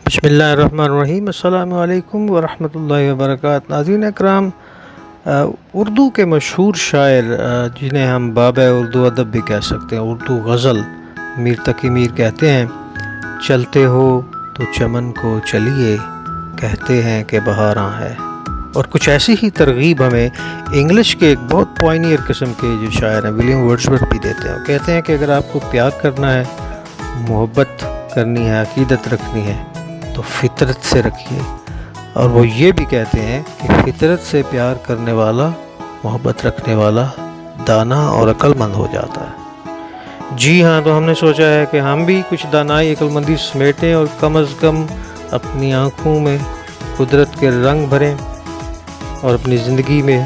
بسم اللہ الرحمن الرحیم۔ السلام علیکم ورحمۃ اللہ وبرکاتہ۔ ناظرین اکرام، اردو کے مشہور شاعر جنہیں ہم بابا اردو ادب بھی کہہ سکتے ہیں، اردو غزل میر تقی میر کہتے ہیں، چلتے ہو تو چمن کو چلیے، کہتے ہیں کہ بہاراں ہے۔ اور کچھ ایسی ہی ترغیب ہمیں انگلش کے ایک بہت پوائنیئر قسم کے جو شاعر ہیں ولیم ورڈزورتھ بھی دیتے ہیں۔ وہ کہتے ہیں کہ اگر آپ کو پیار کرنا ہے، محبت کرنی ہے، عقیدت رکھنی ہے تو فطرت سے رکھیے۔ اور وہ یہ بھی کہتے ہیں کہ فطرت سے پیار کرنے والا، محبت رکھنے والا دانا اور عقل مند ہو جاتا ہے۔ جی ہاں، تو ہم نے سوچا ہے کہ ہم بھی کچھ دانائی عقل مندی سمیٹیں اور کم از کم اپنی آنکھوں میں قدرت کے رنگ بھریں اور اپنی زندگی میں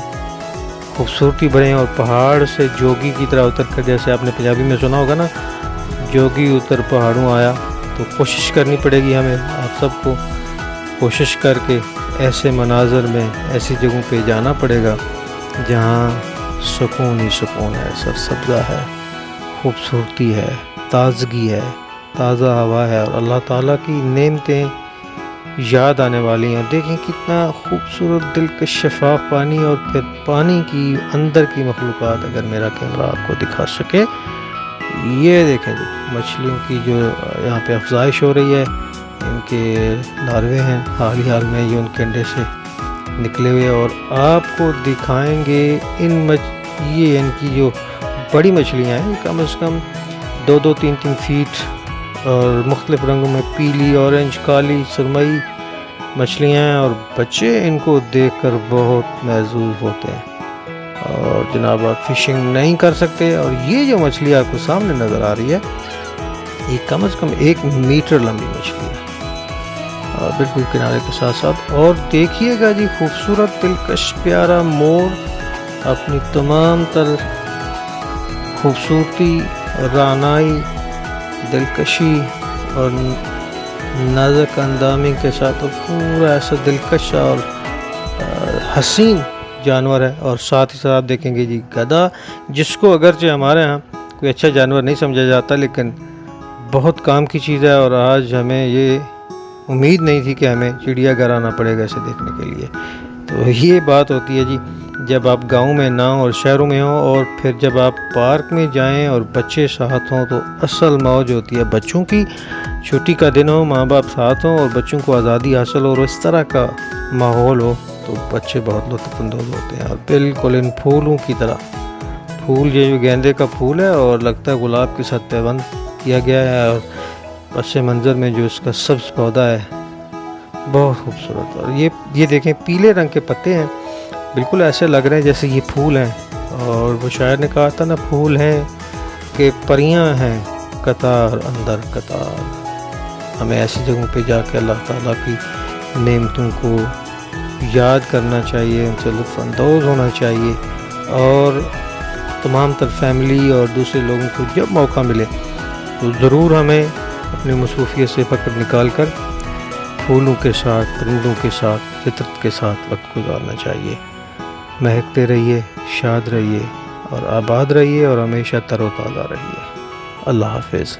خوبصورتی بھریں، اور پہاڑ سے جوگی کی طرح اتر کر، جیسے آپ نے پنجابی میں سنا ہوگا نا، جوگی اتر پہاڑوں آیا، تو کوشش کرنی پڑے گی ہمیں، آپ سب کو کوشش کر کے ایسے مناظر میں، ایسی جگہوں پہ جانا پڑے گا جہاں سکون ہی سکون ہے، سرسبزہ ہے، خوبصورتی ہے، تازگی ہے، تازہ ہوا ہے، اور اللہ تعالیٰ کی نعمتیں یاد آنے والی ہیں۔ دیکھیں کتنا خوبصورت دلکش شفاف پانی، اور پھر پانی کی اندر کی مخلوقات اگر میرا کیمرہ آپ کو دکھا سکے، یہ دیکھیں جی، مچھلیوں کی جو یہاں پہ افزائش ہو رہی ہے، ان کے لاروے ہیں حال ہی حال میں یہ ان کے انڈے سے نکلے ہوئے، اور آپ کو دکھائیں گے یہ ان کی جو بڑی مچھلیاں ہیں، کم از کم 2-3 فیٹ اور مختلف رنگوں میں، پیلی، اورنج، کالی، سرمئی مچھلیاں ہیں، اور بچے ان کو دیکھ کر بہت محظوظ ہوتے ہیں۔ اور جناب آپ فشنگ نہیں کر سکتے، اور یہ جو مچھلی آپ کو سامنے نظر آ رہی ہے، یہ کم از کم 1 میٹر لمبی مچھلی ہے، اور بالکل کنارے کے ساتھ ساتھ۔ اور دیکھیے گا جی، خوبصورت دلکش پیارا مور اپنی تمام تر خوبصورتی، رعنائی، دلکشی اور نازک اندامی کے ساتھ، اور پورا ایسا دلکش اور حسین جانور ہے۔ اور ساتھ ہی ساتھ آپ دیکھیں گے جی گدھا، جس کو اگرچہ ہمارے ہاں کوئی اچھا جانور نہیں سمجھا جاتا، لیکن بہت کام کی چیز ہے، اور آج ہمیں یہ امید نہیں تھی کہ ہمیں چڑیا گھر آنا پڑے گا اسے دیکھنے کے لیے۔ تو یہ بات ہوتی ہے جی، جب آپ گاؤں میں نہ ہوں اور شہروں میں ہوں، اور پھر جب آپ پارک میں جائیں اور بچے ساتھ ہوں، تو اصل موج ہوتی ہے بچوں کی۔ چھٹی کا دن ہو، ماں باپ ساتھ ہوں، اور بچوں کو آزادی حاصل ہو، اور اس طرح کا ماحول ہو، تو بچے بہت لطف اندوز ہوتے ہیں۔ اور بالکل ان پھولوں کی طرح، پھول یہ جو گیندے کا پھول ہے، اور لگتا ہے گلاب کے ساتھ پیوند کیا گیا ہے، اور پس منظر میں جو اس کا سبز پودا ہے بہت خوبصورت۔ اور یہ دیکھیں پیلے رنگ کے پتے ہیں، بالکل ایسے لگ رہے ہیں جیسے یہ پھول ہیں۔ اور وہ شاعر نے کہا تھا نا، پھول ہیں کہ پریاں ہیں قطار اندر قطار۔ ہمیں ایسی جگہوں پہ جا کے اللہ تعالیٰ کی نعمتوں کو یاد کرنا چاہیے، ان سے لطف اندوز ہونا چاہیے، اور تمام تر فیملی اور دوسرے لوگوں کو جب موقع ملے تو ضرور ہمیں اپنی مصروفیت سے وقت نکال کر پھولوں کے ساتھ، پرندوں کے ساتھ، فطرت کے ساتھ وقت گزارنا چاہیے۔ مہکتے رہیے، شاد رہیے، اور آباد رہیے، اور ہمیشہ تر و تازہ رہیے۔ اللہ حافظ۔